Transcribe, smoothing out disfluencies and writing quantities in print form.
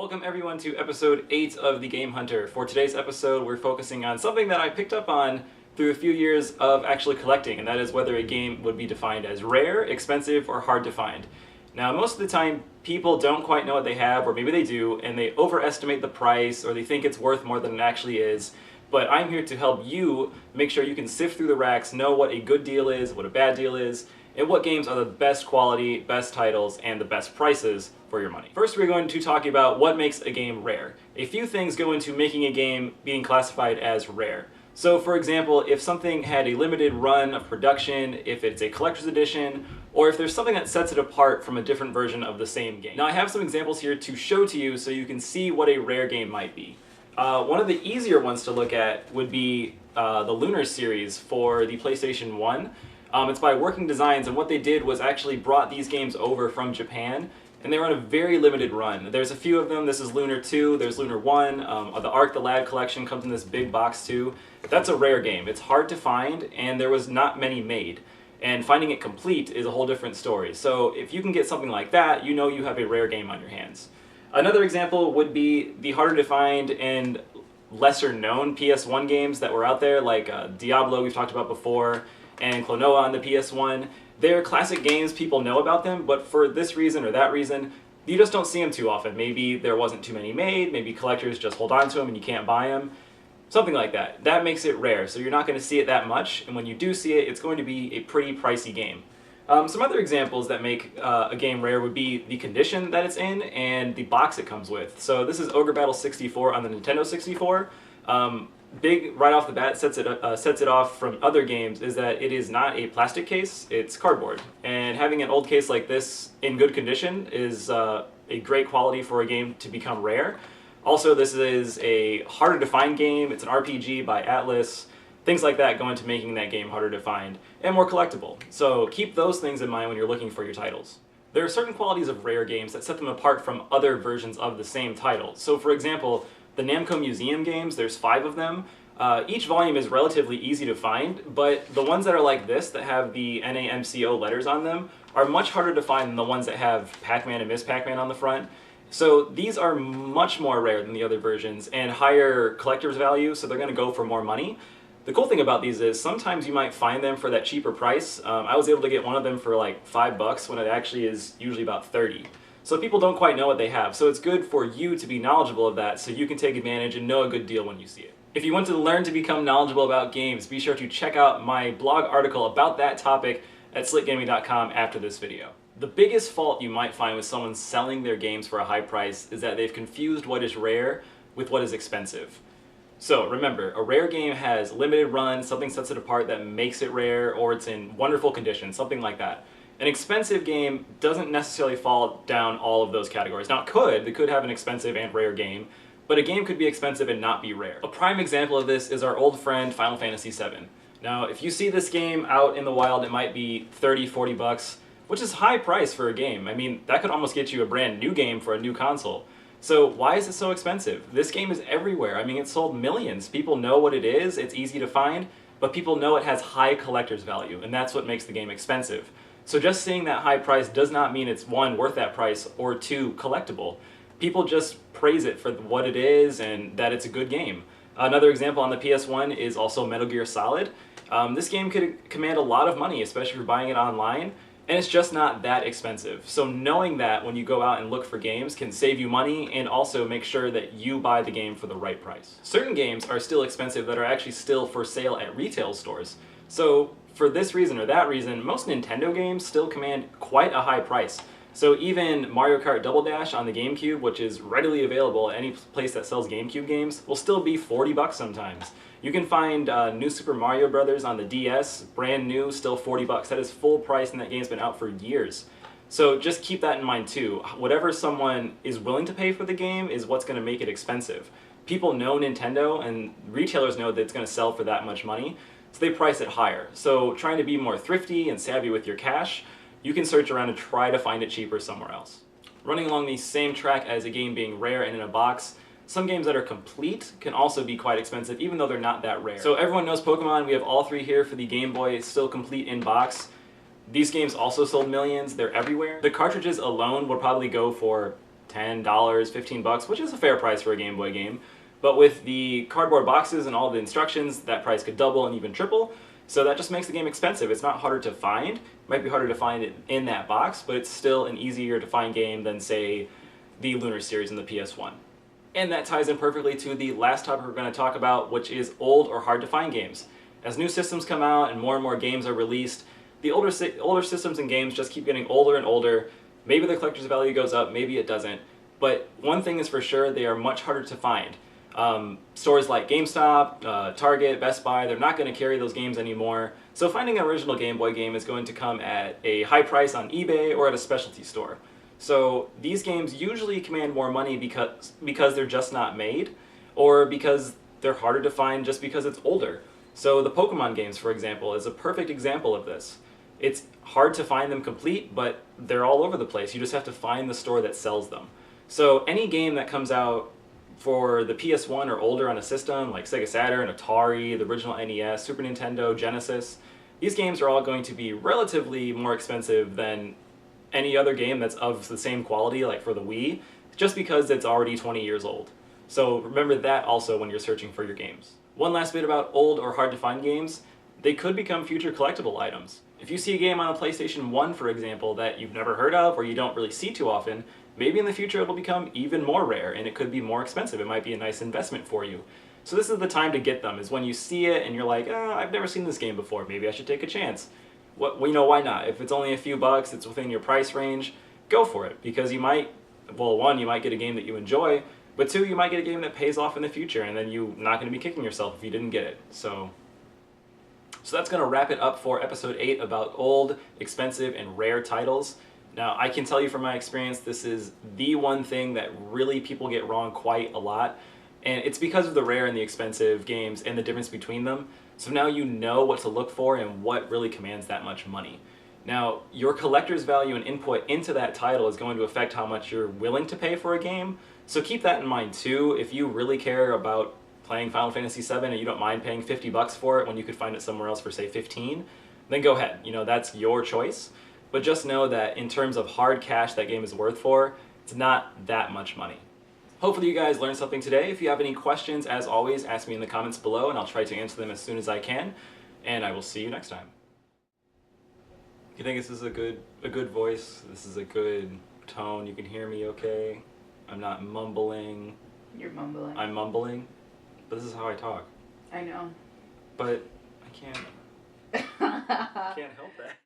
Welcome everyone to episode 8 of The Game Hunter. For today's episode, we're focusing on something that I picked up on through a few years of actually collecting, and that is whether a game would be defined as rare, expensive, or hard to find. Now, most of the time, people don't quite know what they have, or maybe they do, and they overestimate the price, or they think it's worth more than it actually is. But I'm here to help you make sure you can sift through the racks, know what a good deal is, what a bad deal is, and what games are the best quality, best titles, and the best prices for your money. First, we're going to talk about what makes a game rare. A few things go into making a game being classified as rare. So for example, if something had a limited run of production, if it's a collector's edition, or if there's something that sets it apart from a different version of the same game. Now I have some examples here to show to you so you can see what a rare game might be. One of the easier ones to look at would be the Lunar series for the PlayStation 1. It's by Working Designs, and what they did was actually brought these games over from Japan, and they were on a very limited run. There's a few of them. This is Lunar 2, there's Lunar 1, the Ark the Lad collection comes in this big box too. That's a rare game. It's hard to find, and there was not many made. And finding it complete is a whole different story. So if you can get something like that, you know you have a rare game on your hands. Another example would be the harder to find and lesser known PS1 games that were out there, like Diablo we've talked about before, and Klonoa on the PS1. They're classic games, people know about them, but for this reason or that reason, you just don't see them too often. Maybe there wasn't too many made, maybe collectors just hold on to them and you can't buy them. Something like that. That makes it rare, so you're not going to see it that much, and when you do see it, it's going to be a pretty pricey game. Some other examples that make a game rare would be the condition that it's in and the box it comes with. So this is Ogre Battle 64 on the Nintendo 64. Big right off the bat sets it off from other games is that it is not a plastic case, it's cardboard. And having an old case like this in good condition is a great quality for a game to become rare. Also, this is a harder to find game, it's an RPG by Atlas. Things like that go into making that game harder to find and more collectible. So keep those things in mind when you're looking for your titles. There are certain qualities of rare games that set them apart from other versions of the same title. So for example, the Namco Museum games, there's 5 of them. Each volume is relatively easy to find, but the ones that are like this, that have the NAMCO letters on them, are much harder to find than the ones that have Pac-Man and Miss Pac-Man on the front. So these are much more rare than the other versions and higher collector's value, so they're going to go for more money. The cool thing about these is sometimes you might find them for that cheaper price. I was able to get one of them for like $5 when it actually is usually about 30. So people don't quite know what they have, so it's good for you to be knowledgeable of that so you can take advantage and know a good deal when you see it. If you want to learn to become knowledgeable about games, be sure to check out my blog article about that topic at slickgaming.com after this video. The biggest fault you might find with someone selling their games for a high price is that they've confused what is rare with what is expensive. So remember, a rare game has limited run, something sets it apart that makes it rare, or it's in wonderful condition, something like that. An expensive game doesn't necessarily fall down all of those categories. Now it could have an expensive and rare game, but a game could be expensive and not be rare. A prime example of this is our old friend Final Fantasy VII. Now if you see this game out in the wild, it might be 30, 40 bucks, which is high price for a game. I mean, that could almost get you a brand new game for a new console. So why is it so expensive? This game is everywhere. I mean, it's sold millions. People know what it is, it's easy to find, but people know it has high collector's value, and that's what makes the game expensive. So just seeing that high price does not mean it's 1, worth that price, or 2, collectible. People just praise it for what it is and that it's a good game. Another example on the PS1 is also Metal Gear Solid. This game could command a lot of money, especially if you're buying it online, and it's just not that expensive. So knowing that when you go out and look for games can save you money and also make sure that you buy the game for the right price. Certain games are still expensive that are actually still for sale at retail stores. So for this reason or that reason, most Nintendo games still command quite a high price. So even Mario Kart Double Dash on the GameCube, which is readily available at any place that sells GameCube games, will still be 40 bucks sometimes. You can find New Super Mario Bros. On the DS, brand new, still 40 bucks. That is full price and that game's been out for years. So just keep that in mind too. Whatever someone is willing to pay for the game is what's going to make it expensive. People know Nintendo and retailers know that it's going to sell for that much money, so they price it higher. So trying to be more thrifty and savvy with your cash, you can search around and try to find it cheaper somewhere else. Running along the same track as a game being rare and in a box, some games that are complete can also be quite expensive, even though they're not that rare. So everyone knows Pokemon. We have all 3 here for the Game Boy. It's still complete in box. These games also sold millions. They're everywhere. The cartridges alone would probably go for $10, $15, which is a fair price for a Game Boy game. But with the cardboard boxes and all the instructions, that price could double and even triple. So that just makes the game expensive. It's not harder to find. It might be harder to find it in that box, but it's still an easier to find game than, say, the Lunar Series in the PS1. And that ties in perfectly to the last topic we're going to talk about, which is old or hard to find games. As new systems come out and more games are released, the older systems and games just keep getting older and older. Maybe the collector's value goes up, maybe it doesn't. But one thing is for sure, they are much harder to find. Stores like GameStop, Target, Best Buy, they're not going to carry those games anymore. So finding an original Game Boy game is going to come at a high price on eBay or at a specialty store. So these games usually command more money because they're just not made, or because they're harder to find just because it's older. So the Pokemon games, for example, is a perfect example of this. It's hard to find them complete, but they're all over the place. You just have to find the store that sells them. So any game that comes out for the PS1 or older on a system like Sega Saturn, Atari, the original NES, Super Nintendo, Genesis, these games are all going to be relatively more expensive than any other game that's of the same quality, like for the Wii, just because it's already 20 years old. So remember that also when you're searching for your games. One last bit about old or hard to find games, they could become future collectible items. If you see a game on a PlayStation 1, for example, that you've never heard of or you don't really see too often, maybe in the future it'll become even more rare and it could be more expensive. It might be a nice investment for you. So this is the time to get them, is when you see it and you're like, oh, I've never seen this game before, maybe I should take a chance. Well, why not? If it's only a few bucks, it's within your price range, go for it. Because you might, well, one, you might get a game that you enjoy, but two, you might get a game that pays off in the future, and then you're not going to be kicking yourself if you didn't get it. So that's going to wrap it up for episode 8 about old, expensive, and rare titles. Now, I can tell you from my experience, this is the one thing that really people get wrong quite a lot. And it's because of the rare and the expensive games and the difference between them. So now you know what to look for and what really commands that much money. Now, your collector's value and input into that title is going to affect how much you're willing to pay for a game. So keep that in mind too. If you really care about playing Final Fantasy VII and you don't mind paying $50 for it when you could find it somewhere else for say 15, then go ahead. You know, that's your choice. But just know that in terms of hard cash that game is worth for, it's not that much money. Hopefully you guys learned something today. If you have any questions, as always, ask me in the comments below and I'll try to answer them as soon as I can. And I will see you next time. You think this is a good voice? This is a good tone? You can hear me okay? I'm not mumbling. You're mumbling. I'm mumbling? But this is how I talk. I know. But I can't help that.